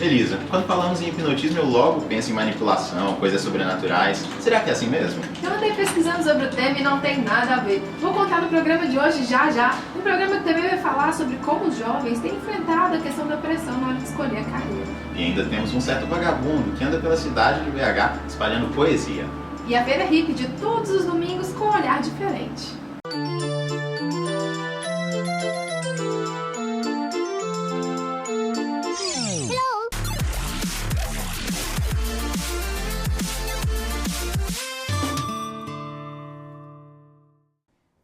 Elisa, quando falamos em hipnotismo, eu logo penso em manipulação, coisas sobrenaturais. Será que é assim mesmo? Eu andei pesquisando sobre o tema e não tem nada a ver. Vou contar no programa de hoje já. Um programa que também vai falar sobre como os jovens têm enfrentado a questão da pressão na hora de escolher a carreira. E ainda temos um certo vagabundo que anda pela cidade de BH espalhando poesia. E a Feira Hippie de todos os domingos com um olhar diferente.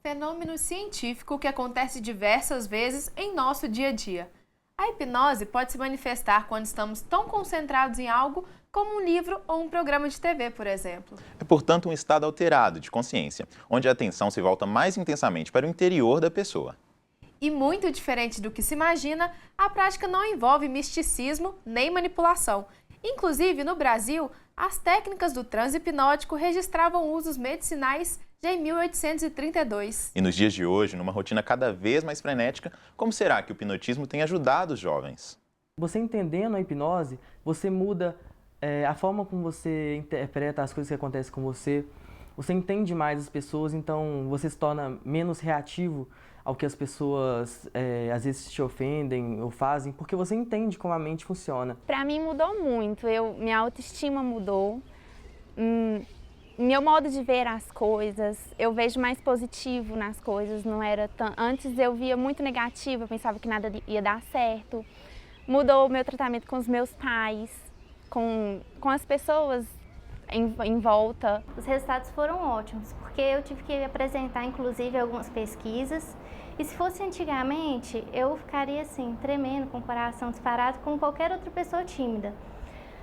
Fenômeno científico que acontece diversas vezes em nosso dia a dia. A hipnose pode se manifestar quando estamos tão concentrados em algo como um livro ou um programa de TV, por exemplo. É, portanto, um estado alterado de consciência, onde a atenção se volta mais intensamente para o interior da pessoa. E muito diferente do que se imagina, a prática não envolve misticismo nem manipulação. Inclusive, no Brasil, as técnicas do transe hipnótico registravam usos medicinais já em 1832. E nos dias de hoje, numa rotina cada vez mais frenética, como será que o hipnotismo tem ajudado os jovens? Você entendendo a hipnose, você muda a forma como você interpreta as coisas que acontecem com você. Você entende mais as pessoas, então você se torna menos reativo ao que as pessoas às vezes te ofendem ou fazem, porque você entende como a mente funciona. Para mim mudou muito, minha autoestima mudou, meu modo de ver as coisas, eu vejo mais positivo nas coisas, não era tão... Antes eu via muito negativo, eu pensava que nada ia dar certo. Mudou o meu tratamento com os meus pais, com as pessoas em volta. Os resultados foram ótimos, porque eu tive que apresentar, inclusive, algumas pesquisas. E se fosse antigamente, eu ficaria assim, tremendo, com o coração disparado, como qualquer outra pessoa tímida.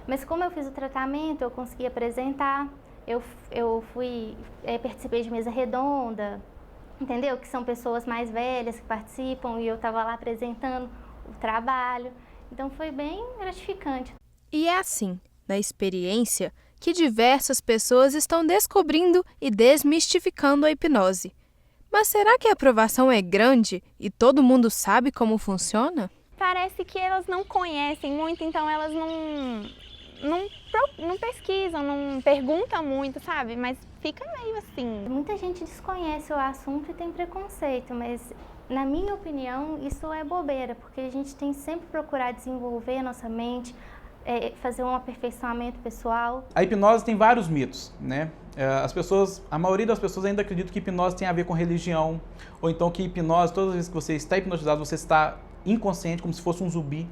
Mas como eu fiz o tratamento, eu consegui apresentar, participei de mesa redonda, entendeu? Que são pessoas mais velhas que participam e eu estava lá apresentando o trabalho. Então foi bem gratificante. E é assim, na experiência, que diversas pessoas estão descobrindo e desmistificando a hipnose. Mas será que a aprovação é grande e todo mundo sabe como funciona? Parece que elas não conhecem muito, então elas não pesquisam, não perguntam muito, sabe? Mas fica meio assim. Muita gente desconhece o assunto e tem preconceito, mas na minha opinião isso é bobeira, porque a gente tem sempre que procurar desenvolver a nossa mente, fazer um aperfeiçoamento pessoal. A hipnose tem vários mitos, né? A maioria das pessoas ainda acredita que hipnose tem a ver com religião, ou então que hipnose, todas as vezes que você está hipnotizado, você está inconsciente, como se fosse um zumbi.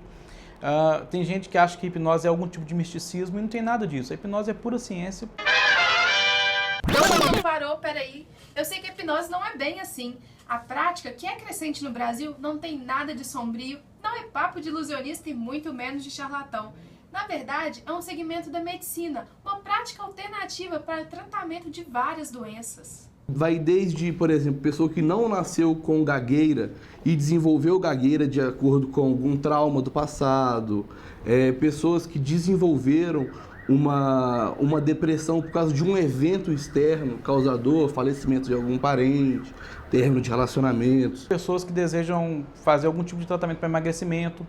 Tem gente que acha que hipnose é algum tipo de misticismo e não tem nada disso. A hipnose é pura ciência. Parou, peraí. Eu sei que a hipnose não é bem assim. A prática, que é crescente no Brasil, não tem nada de sombrio, não é papo de ilusionista e muito menos de charlatão. Na verdade, é um segmento da medicina, uma prática alternativa para o tratamento de várias doenças. Vai desde, por exemplo, pessoa que não nasceu com gagueira e desenvolveu gagueira de acordo com algum trauma do passado, pessoas que desenvolveram uma depressão por causa de um evento externo causador, falecimento de algum parente, término de relacionamentos. Pessoas que desejam fazer algum tipo de tratamento para emagrecimento,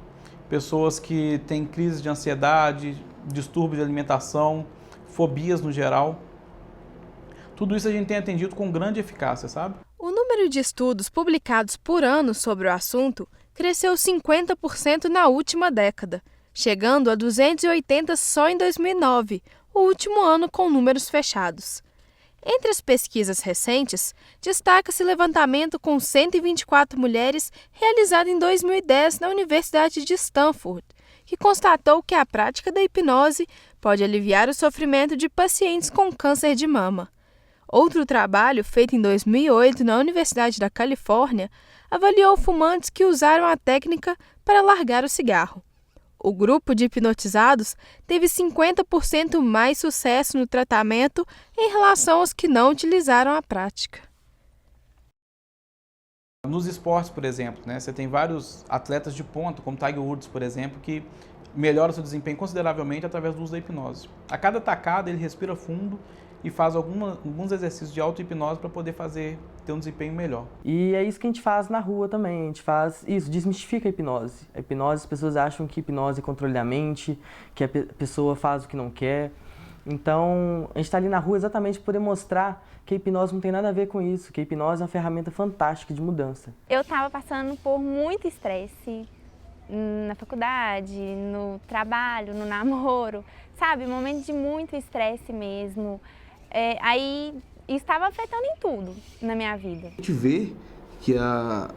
pessoas que têm crise de ansiedade, distúrbios de alimentação, fobias no geral. Tudo isso a gente tem atendido com grande eficácia, sabe? O número de estudos publicados por ano sobre o assunto cresceu 50% na última década, chegando a 280 só em 2009, o último ano com números fechados. Entre as pesquisas recentes, destaca-se levantamento com 124 mulheres realizado em 2010 na Universidade de Stanford, que constatou que a prática da hipnose pode aliviar o sofrimento de pacientes com câncer de mama. Outro trabalho, feito em 2008 na Universidade da Califórnia, avaliou fumantes que usaram a técnica para largar o cigarro. O grupo de hipnotizados teve 50% mais sucesso no tratamento em relação aos que não utilizaram a prática. Nos esportes, por exemplo, né, você tem vários atletas de ponta, como Tiger Woods, por exemplo, que melhoram seu desempenho consideravelmente através do uso da hipnose. A cada tacada ele respira fundo e faz alguns exercícios de auto-hipnose para poder ter um desempenho melhor. E é isso que a gente faz na rua também, a gente faz isso, desmistifica a hipnose. A hipnose, as pessoas acham que hipnose é controle da mente, que a pessoa faz o que não quer. Então, a gente está ali na rua exatamente para poder mostrar que a hipnose não tem nada a ver com isso, que a hipnose é uma ferramenta fantástica de mudança. Eu estava passando por muito estresse na faculdade, no trabalho, no namoro, sabe? Momento de muito estresse mesmo. Aí isso estava afetando em tudo na minha vida. A gente vê que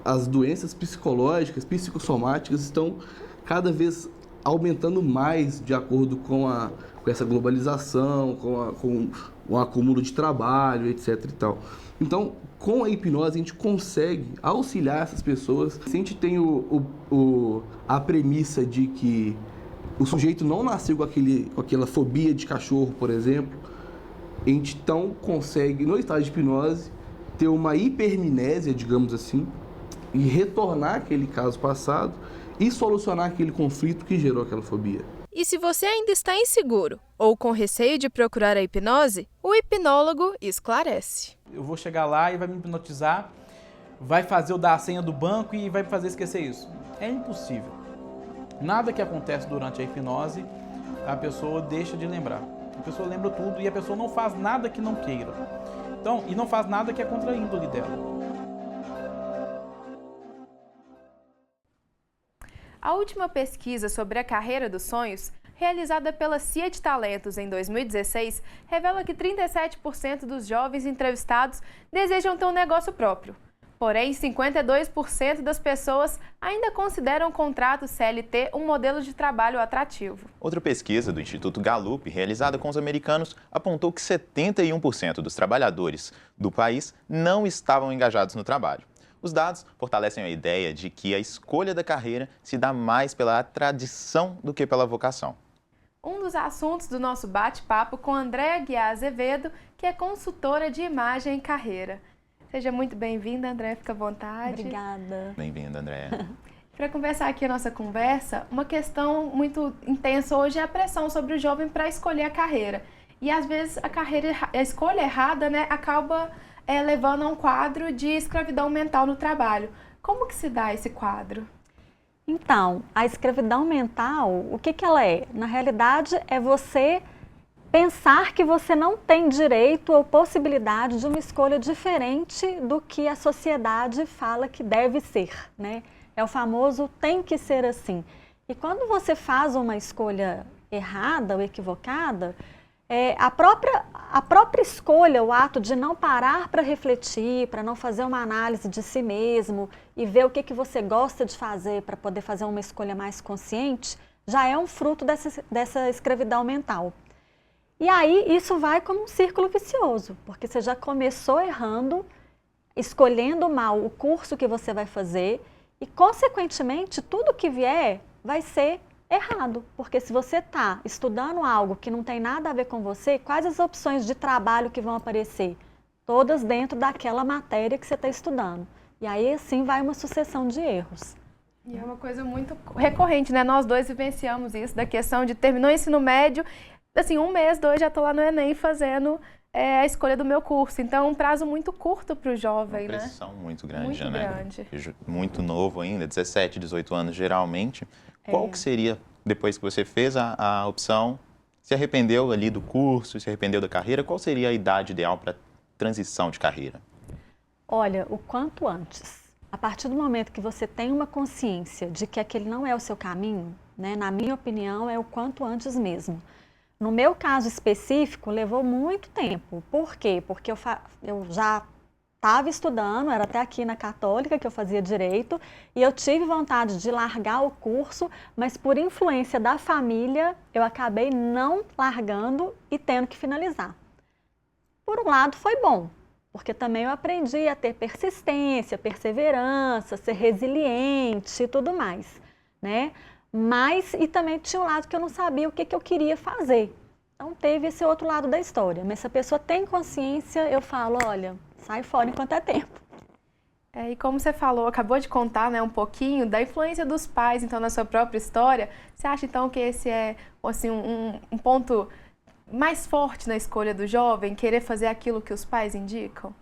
as doenças psicológicas, psicossomáticas estão cada vez aumentando mais de acordo com essa globalização, com o acúmulo de trabalho, etc. e tal. Então, com a hipnose, a gente consegue auxiliar essas pessoas. Se a gente tem a premissa de que o sujeito não nasceu com aquela fobia de cachorro, por exemplo, a gente então consegue, no estado de hipnose, ter uma hipermnésia, digamos assim, e retornar aquele caso passado e solucionar aquele conflito que gerou aquela fobia. E se você ainda está inseguro ou com receio de procurar a hipnose, o hipnólogo esclarece. Eu vou chegar lá e vai me hipnotizar, vai fazer eu dar a senha do banco e vai me fazer esquecer isso. É impossível. Nada que acontece durante a hipnose, a pessoa deixa de lembrar. A pessoa lembra tudo e a pessoa não faz nada que não queira. Então, e não faz nada que é contra a índole dela. A última pesquisa sobre a carreira dos sonhos, realizada pela CIA de Talentos em 2016, revela que 37% dos jovens entrevistados desejam ter um negócio próprio. Porém, 52% das pessoas ainda consideram o contrato CLT um modelo de trabalho atrativo. Outra pesquisa do Instituto Gallup, realizada com os americanos, apontou que 71% dos trabalhadores do país não estavam engajados no trabalho. Os dados fortalecem a ideia de que a escolha da carreira se dá mais pela tradição do que pela vocação. Um dos assuntos do nosso bate-papo com Andréa Guiar Azevedo, que é consultora de imagem e carreira. Seja muito bem-vinda, Andréa, fica à vontade. Obrigada. Bem-vinda, Andréa. Para conversar aqui a nossa conversa, uma questão muito intensa hoje é a pressão sobre o jovem para escolher a carreira. E às vezes a escolha errada, né, acaba levando a um quadro de escravidão mental no trabalho. Como que se dá esse quadro? Então, a escravidão mental, o que ela é? Na realidade, é você pensar que você não tem direito ou possibilidade de uma escolha diferente do que a sociedade fala que deve ser, né? É o famoso tem que ser assim. E quando você faz uma escolha errada ou equivocada, a própria escolha, o ato de não parar para refletir, para não fazer uma análise de si mesmo e ver o que você gosta de fazer para poder fazer uma escolha mais consciente, já é um fruto dessa escravidão mental. E aí isso vai como um círculo vicioso, porque você já começou errando, escolhendo mal o curso que você vai fazer e, consequentemente, tudo que vier vai ser errado, porque se você está estudando algo que não tem nada a ver com você, quais as opções de trabalho que vão aparecer? Todas dentro daquela matéria que você está estudando. E aí, assim, vai uma sucessão de erros. E é uma coisa muito recorrente, né? Nós dois vivenciamos isso, da questão de terminou o ensino médio, assim, 1 mês, 2, já estou lá no Enem fazendo a escolha do meu curso. Então, é um prazo muito curto para o jovem, né? Uma pressão muito grande, muito né? grande. Muito novo ainda, 17, 18 anos geralmente. Qual que seria, depois que você fez a opção, se arrependeu ali do curso, se arrependeu da carreira, qual seria a idade ideal para transição de carreira? Olha, o quanto antes. A partir do momento que você tem uma consciência de que aquele não é o seu caminho, né, na minha opinião, é o quanto antes mesmo. No meu caso específico, levou muito tempo. Por quê? Porque eu já estava estudando, era até aqui na Católica que eu fazia Direito, e eu tive vontade de largar o curso, mas por influência da família, eu acabei não largando e tendo que finalizar. Por um lado, foi bom, porque também eu aprendi a ter persistência, perseverança, ser resiliente e tudo mais, né? Mas, e também tinha um lado que eu não sabia o que eu queria fazer. Então, teve esse outro lado da história. Mas se a pessoa tem consciência, eu falo, olha, sai fora enquanto é tempo. E como você falou, acabou de contar, né, um pouquinho da influência dos pais, então, na sua própria história, você acha, então, que esse é assim, um ponto mais forte na escolha do jovem, querer fazer aquilo que os pais indicam?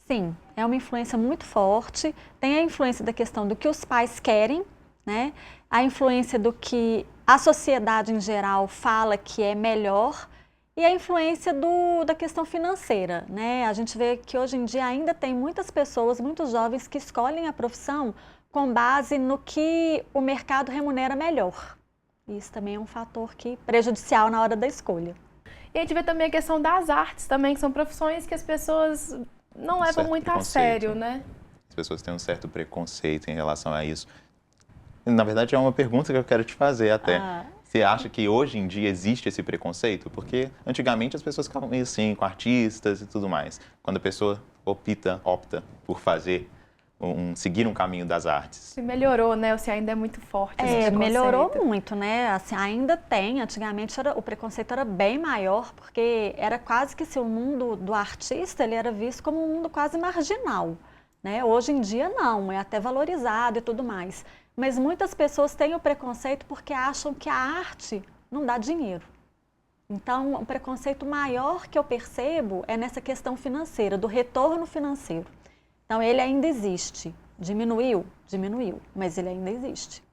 Sim, é uma influência muito forte. Tem a influência da questão do que os pais querem, né? A influência do que a sociedade em geral fala que é melhor e a influência da questão financeira, né? A gente vê que hoje em dia ainda tem muitas pessoas, muitos jovens que escolhem a profissão com base no que o mercado remunera melhor. Isso também é um fator prejudicial na hora da escolha. E a gente vê também a questão das artes também, que são profissões que as pessoas não levam muito a sério, né? As pessoas têm um certo preconceito em relação a isso. Na verdade, é uma pergunta que eu quero te fazer até. Você acha que hoje em dia existe esse preconceito? Porque antigamente as pessoas ficavam meio assim, com artistas e tudo mais. Quando a pessoa opta por seguir um caminho das artes. Se melhorou, né? Ou se ainda é muito forte esse preconceito? Melhorou muito, né? Assim, ainda tem. Antigamente o preconceito era bem maior, porque era quase que o mundo do artista ele era visto como um mundo quase marginal, né? Hoje em dia não, é até valorizado e tudo mais. Mas muitas pessoas têm o preconceito porque acham que a arte não dá dinheiro. Então, o preconceito maior que eu percebo é nessa questão financeira, do retorno financeiro. Então, ele ainda existe. Diminuiu? Diminuiu, mas ele ainda existe.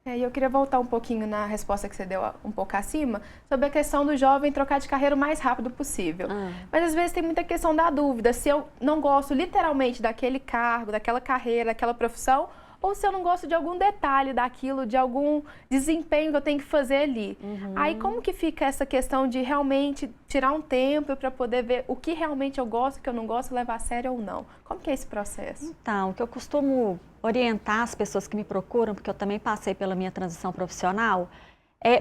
E eu queria voltar um pouquinho na resposta que você deu um pouco acima, sobre a questão do jovem trocar de carreira o mais rápido possível. Mas às vezes tem muita questão da dúvida, se eu não gosto literalmente daquele cargo, daquela carreira, daquela profissão, ou se eu não gosto de algum detalhe daquilo, de algum desempenho que eu tenho que fazer ali. Aí como que fica essa questão de realmente tirar um tempo para poder ver o que realmente eu gosto, o que eu não gosto, levar a sério ou não? Como que é esse processo? Então, o que eu costumo orientar as pessoas que me procuram, porque eu também passei pela minha transição profissional,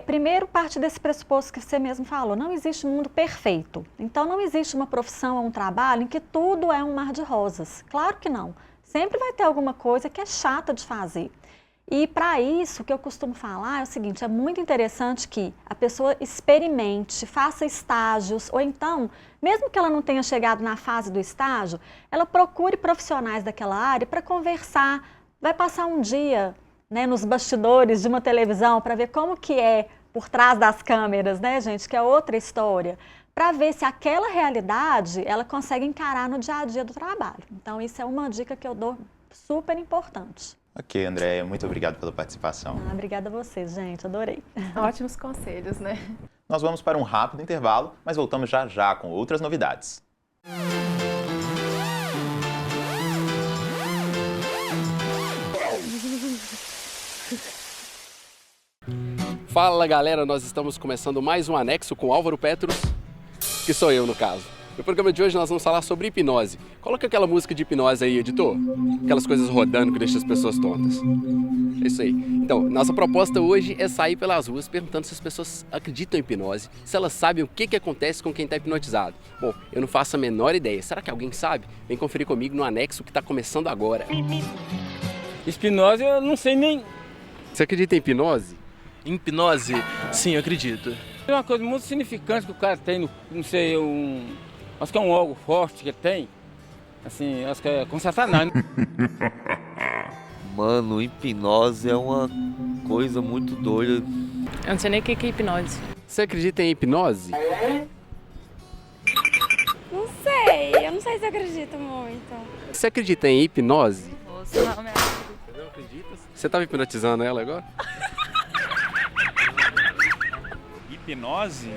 primeiro parte desse pressuposto que você mesmo falou, não existe um mundo perfeito. Então não existe uma profissão ou um trabalho em que tudo é um mar de rosas. Claro que não. Sempre vai ter alguma coisa que é chata de fazer. E para isso, o que eu costumo falar é o seguinte, é muito interessante que a pessoa experimente, faça estágios, ou então, mesmo que ela não tenha chegado na fase do estágio, ela procure profissionais daquela área para conversar, vai passar um dia, né, nos bastidores de uma televisão para ver como que é por trás das câmeras, né, gente, que é outra história, para ver se aquela realidade ela consegue encarar no dia a dia do trabalho. Então, isso é uma dica que eu dou super importante. Ok, Andréia, muito obrigado pela participação. Obrigada a vocês, gente, adorei. Ótimos conselhos, né? Nós vamos para um rápido intervalo, mas voltamos já já com outras novidades. Fala galera, nós estamos começando mais um Anexo com Álvaro Petros, que sou eu no caso. No programa de hoje nós vamos falar sobre hipnose. Coloca aquela música de hipnose aí, editor. Aquelas coisas rodando que deixam as pessoas tontas. É isso aí. Então, nossa proposta hoje é sair pelas ruas perguntando se as pessoas acreditam em hipnose, se elas sabem o que acontece com quem está hipnotizado. Bom, eu não faço a menor ideia. Será que alguém sabe? Vem conferir comigo no Anexo que está começando agora. Hipnose eu não sei nem... Você acredita em hipnose? Hipnose? Sim, eu acredito. É uma coisa muito significante que o cara tem, não sei, acho que é um órgão forte que ele tem, assim, acho que é com Satanás. Mano, hipnose é uma coisa muito doida. Eu não sei nem o que é hipnose. Você acredita em hipnose? Não sei, eu não sei se eu acredito muito. Você acredita em hipnose? Nossa, não me acredito. Você não acredita? Você estava hipnotizando ela agora? Hipnose?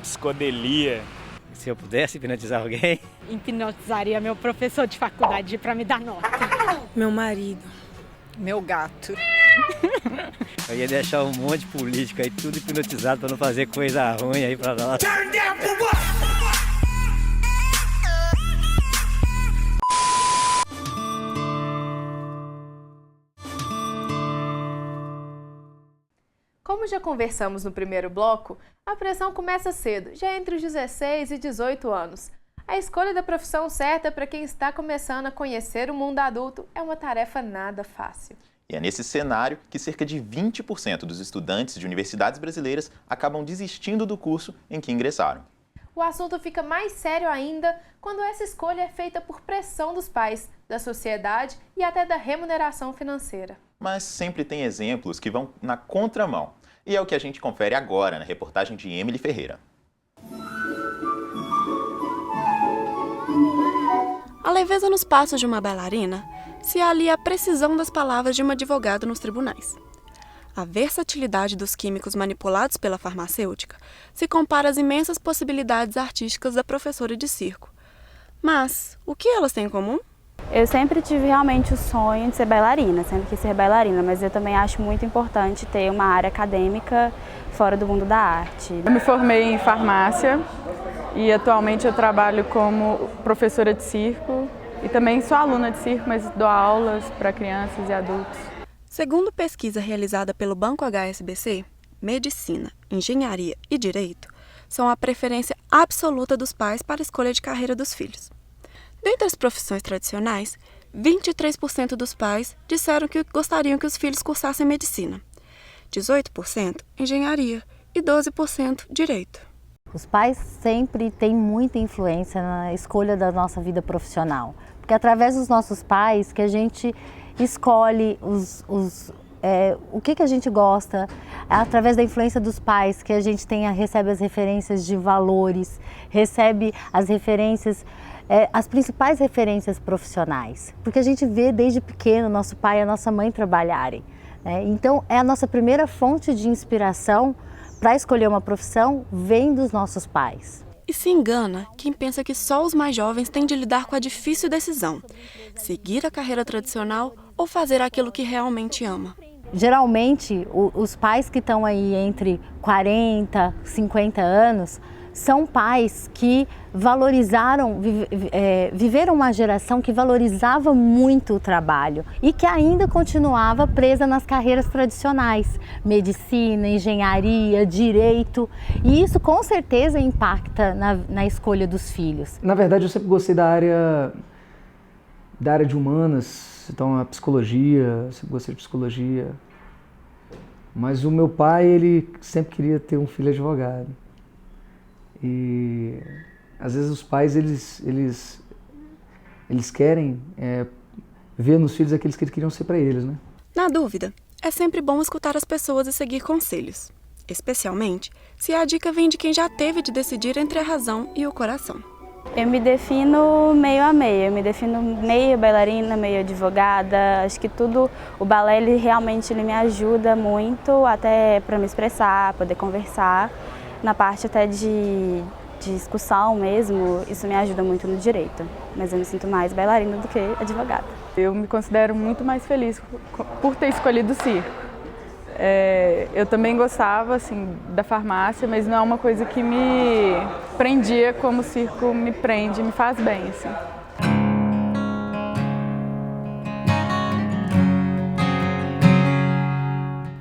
Psicodelia. Se eu pudesse hipnotizar alguém... Hipnotizaria meu professor de faculdade para me dar nota. Meu marido. Meu gato. Eu ia deixar um monte de político aí, tudo hipnotizado para não fazer coisa ruim aí para nós. Como já conversamos no primeiro bloco, a pressão começa cedo, já entre os 16 e 18 anos. A escolha da profissão certa para quem está começando a conhecer o mundo adulto é uma tarefa nada fácil. E é nesse cenário que cerca de 20% dos estudantes de universidades brasileiras acabam desistindo do curso em que ingressaram. O assunto fica mais sério ainda quando essa escolha é feita por pressão dos pais, da sociedade e até da remuneração financeira. Mas sempre tem exemplos que vão na contramão. E é o que a gente confere agora na reportagem de Emily Ferreira. leveza nos passos de uma bailarina se alia à precisão das palavras de um advogado nos tribunais. A versatilidade dos químicos manipulados pela farmacêutica se compara às imensas possibilidades artísticas da professora de circo. Mas o que elas têm em comum? Eu sempre tive realmente o sonho de ser bailarina, sempre quis ser bailarina, mas eu também acho muito importante ter uma área acadêmica fora do mundo da arte. Eu me formei em farmácia e atualmente eu trabalho como professora de circo e também sou aluna de circo, mas dou aulas para crianças e adultos. Segundo pesquisa realizada pelo Banco HSBC, medicina, engenharia e direito são a preferência absoluta dos pais para a escolha de carreira dos filhos. Dentre as profissões tradicionais, 23% dos pais disseram que gostariam que os filhos cursassem medicina, 18% engenharia e 12% direito. Os pais sempre têm muita influência na escolha da nossa vida profissional, porque é através dos nossos pais que a gente escolhe o que a gente gosta, é através da influência dos pais que a gente recebe as referências de valores, recebe as referências, as principais referências profissionais, porque a gente vê desde pequeno nosso pai e a nossa mãe trabalharem. Então é a nossa primeira fonte de inspiração para escolher uma profissão, vem dos nossos pais. E se engana quem pensa que só os mais jovens têm de lidar com a difícil decisão: seguir a carreira tradicional ou fazer aquilo que realmente ama. Geralmente, os pais que estão aí entre 40, 50 anos, são pais que viveram uma geração que valorizava muito o trabalho e que ainda continuava presa nas carreiras tradicionais, medicina, engenharia, direito, e isso com certeza impacta na escolha dos filhos. Na verdade, eu sempre gostei da área de humanas, então a psicologia, sempre gostei de psicologia, mas o meu pai, ele sempre queria ter um filho advogado. E às vezes os pais eles querem ver nos filhos aqueles que eles queriam ser para eles, né? Na dúvida, é sempre bom escutar as pessoas e seguir conselhos, especialmente se a dica vem de quem já teve de decidir entre a razão e o coração. Eu me defino meio a meio, eu me defino meio bailarina, meio advogada. Acho que o balé ele realmente me ajuda muito até para me expressar, poder conversar. Na parte até de discussão mesmo, isso me ajuda muito no direito, mas eu me sinto mais bailarina do que advogada. Eu me considero muito mais feliz por ter escolhido o circo. Eu também gostava assim, da farmácia, mas não é uma coisa que me prendia como o circo me prende, me faz bem. Assim.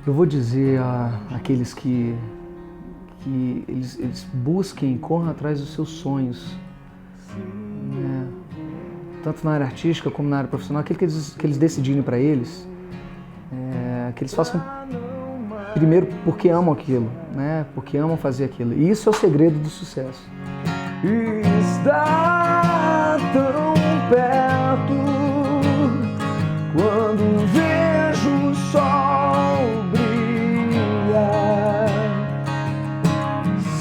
Eu vou dizer àqueles que eles busquem, corram atrás dos seus sonhos, tanto na área artística como na área profissional, aquilo que eles decidirem para eles, que eles façam primeiro porque amam aquilo, porque amam fazer aquilo. E isso é o segredo do sucesso. Está tão perto quando vejo o sol brilhar.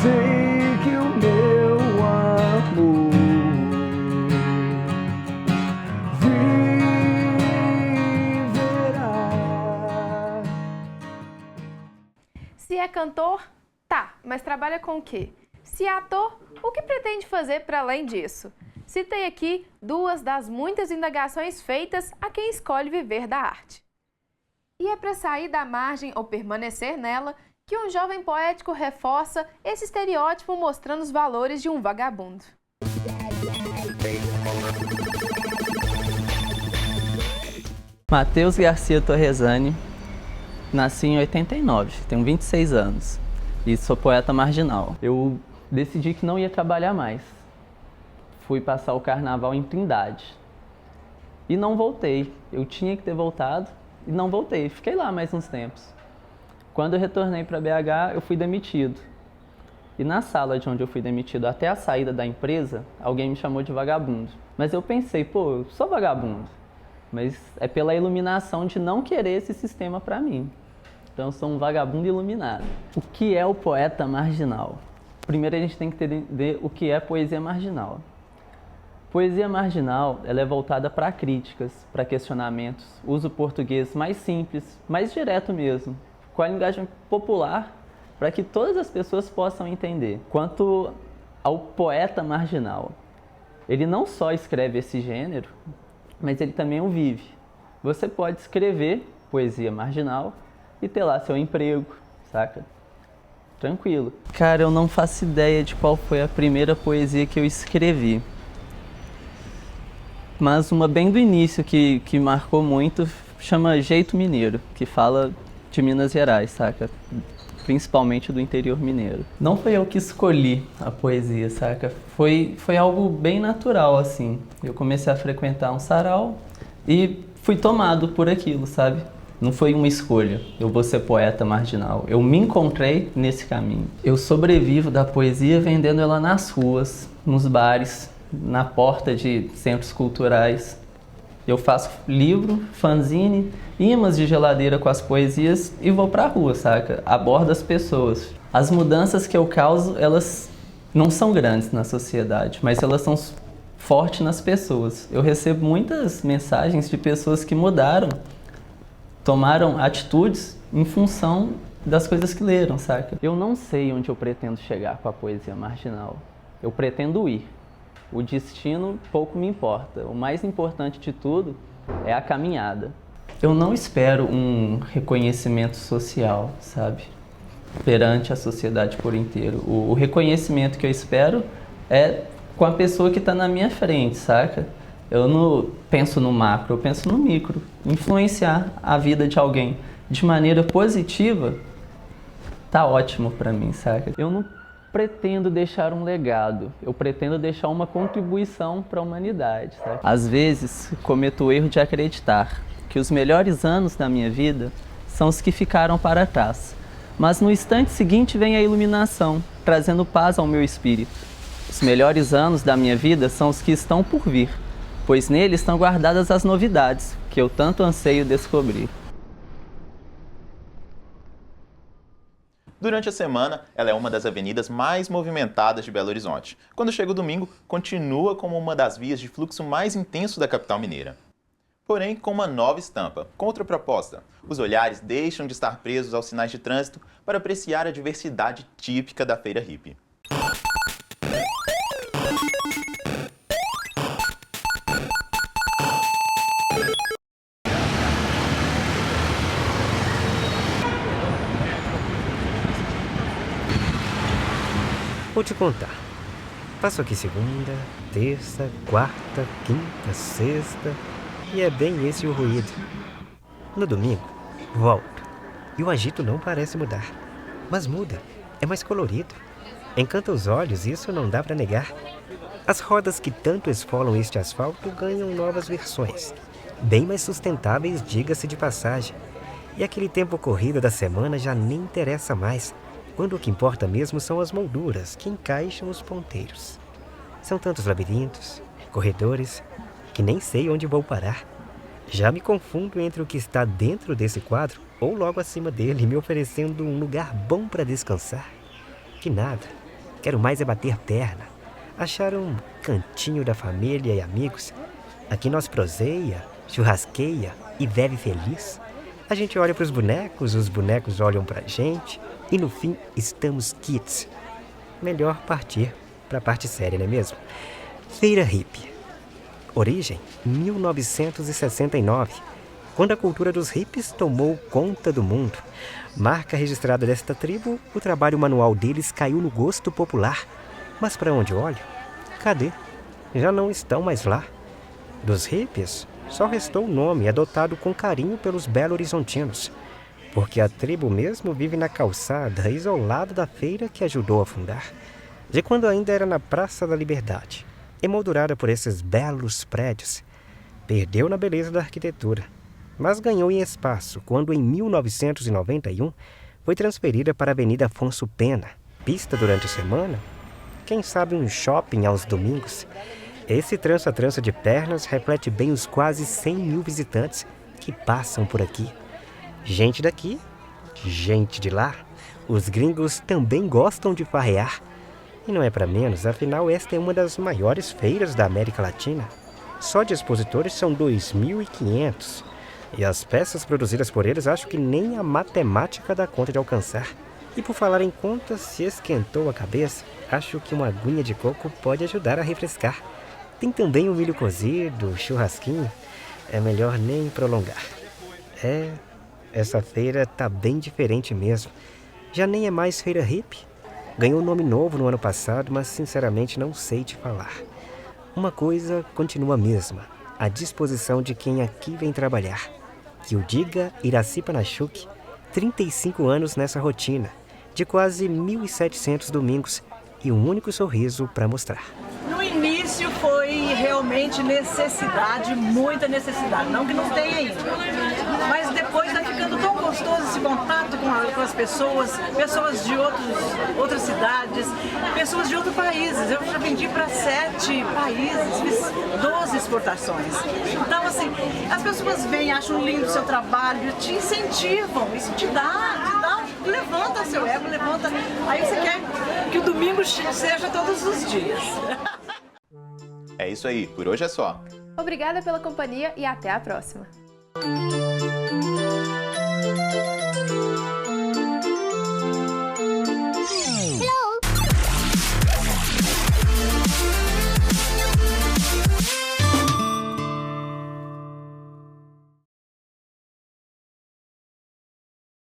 Sei que o meu amor viverá. Se é cantor, tá, mas trabalha com o quê? Se é ator, o que pretende fazer para além disso? Citei aqui duas das muitas indagações feitas a quem escolhe viver da arte. E é para sair da margem ou permanecer nela que um jovem poético reforça esse estereótipo mostrando os valores de um vagabundo. Matheus Garcia Torresani, nasci em 89, tenho 26 anos e sou poeta marginal. Eu decidi que não ia trabalhar mais. Fui passar o carnaval em Trindade e não voltei. Eu tinha que ter voltado e não voltei. Fiquei lá mais uns tempos. Quando eu retornei para BH, eu fui demitido. E na sala de onde eu fui demitido, até a saída da empresa, alguém me chamou de vagabundo. Mas eu pensei, eu sou vagabundo. Mas é pela iluminação de não querer esse sistema para mim. Então eu sou um vagabundo iluminado. O que é o poeta marginal? Primeiro a gente tem que entender o que é poesia marginal. Poesia marginal, ela é voltada para críticas, para questionamentos, usa o português mais simples, mais direto mesmo, com a linguagem popular, para que todas as pessoas possam entender. Quanto ao poeta marginal, ele não só escreve esse gênero, mas ele também o vive. Você pode escrever poesia marginal e ter lá seu emprego, saca? Tranquilo. Cara, eu não faço ideia de qual foi a primeira poesia que eu escrevi. Mas uma bem do início que marcou muito chama Jeito Mineiro, que fala de Minas Gerais, saca? Principalmente do interior mineiro. Não foi eu que escolhi a poesia, saca? Foi algo bem natural, assim. Eu comecei a frequentar um sarau e fui tomado por aquilo, sabe? Não foi uma escolha, eu vou ser poeta marginal. Eu me encontrei nesse caminho. Eu sobrevivo da poesia vendendo ela nas ruas, nos bares, na porta de centros culturais. Eu faço livro, fanzine, imãs de geladeira com as poesias e vou pra rua, saca? Abordo as pessoas. As mudanças que eu causo, elas não são grandes na sociedade, mas elas são fortes nas pessoas. Eu recebo muitas mensagens de pessoas que mudaram, tomaram atitudes em função das coisas que leram, saca? Eu não sei onde eu pretendo chegar com a poesia marginal. Eu pretendo ir. O destino pouco me importa. O mais importante de tudo é a caminhada. Eu não espero um reconhecimento social, sabe? Perante a sociedade por inteiro. O reconhecimento que eu espero é com a pessoa que está na minha frente, saca? Eu não penso no macro, eu penso no micro. Influenciar a vida de alguém de maneira positiva tá ótimo pra mim, saca? Eu não pretendo deixar um legado, eu pretendo deixar uma contribuição para a humanidade, saca? Às vezes, cometo o erro de acreditar que os melhores anos da minha vida são os que ficaram para trás. Mas no instante seguinte vem a iluminação, trazendo paz ao meu espírito. Os melhores anos da minha vida são os que estão por vir, pois neles estão guardadas as novidades que eu tanto anseio descobrir. Durante a semana, ela é uma das avenidas mais movimentadas de Belo Horizonte. Quando chega o domingo, continua como uma das vias de fluxo mais intenso da capital mineira. Porém, com uma nova estampa, contraproposta. Os olhares deixam de estar presos aos sinais de trânsito para apreciar a diversidade típica da feira hippie. Vou te contar. Passo aqui segunda, terça, quarta, quinta, sexta e é bem esse o ruído. No domingo, volto e o agito não parece mudar, mas muda, é mais colorido. Encanta os olhos, isso não dá pra negar. As rodas que tanto esfolam este asfalto ganham novas versões, bem mais sustentáveis, diga-se de passagem. E aquele tempo corrido da semana já nem interessa mais, quando o que importa mesmo são as molduras que encaixam os ponteiros. São tantos labirintos, corredores, que nem sei onde vou parar. Já me confundo entre o que está dentro desse quadro ou logo acima dele, me oferecendo um lugar bom para descansar. Que nada, quero mais é bater perna, achar um cantinho da família e amigos. Aqui nós proseia, churrasqueia e bebe feliz. A gente olha para os bonecos olham para a gente e no fim estamos quites. Melhor partir para a parte séria, não é mesmo? Feira hippie. Origem, 1969, quando a cultura dos hippies tomou conta do mundo. Marca registrada desta tribo, o trabalho manual deles caiu no gosto popular. Mas para onde olho? Cadê? Já não estão mais lá. Dos hippies, só restou o nome adotado com carinho pelos belo-horizontinos, porque a tribo mesmo vive na calçada, isolada da feira que ajudou a fundar, de quando ainda era na Praça da Liberdade, emoldurada por esses belos prédios. Perdeu na beleza da arquitetura, mas ganhou em espaço quando, em 1991, foi transferida para a Avenida Afonso Pena. Pista durante a semana? Quem sabe um shopping aos domingos? Esse trança-trança de pernas reflete bem os quase 100 mil visitantes que passam por aqui. Gente daqui, gente de lá. Os gringos também gostam de farrear. E não é para menos, afinal esta é uma das maiores feiras da América Latina. Só de expositores são 2.500. E as peças produzidas por eles acho que nem a matemática dá conta de alcançar. E por falar em contas, se esquentou a cabeça, acho que uma aguinha de coco pode ajudar a refrescar. Tem também o milho cozido, o churrasquinho. É melhor nem prolongar. Essa feira tá bem diferente mesmo. Já nem é mais feira hippie. Ganhou um nome novo no ano passado, mas sinceramente não sei te falar. Uma coisa continua a mesma, a disposição de quem aqui vem trabalhar. Que o diga Iraci Panachuk, 35 anos nessa rotina, de quase 1.700 domingos e um único sorriso para mostrar. No início foi realmente necessidade, muita necessidade, não que não tenha ainda, mas depois vai ficando tão gostoso esse contato com as pessoas de outras cidades, pessoas de outros países. Eu já vendi para 7 países, fiz 12 exportações. Então assim, as pessoas vêm, acham lindo o seu trabalho, te incentivam, isso te levanta seu ego, levanta. Aí você quer que o domingo seja todos os dias. É isso aí, por hoje é só. Obrigada pela companhia e até a próxima.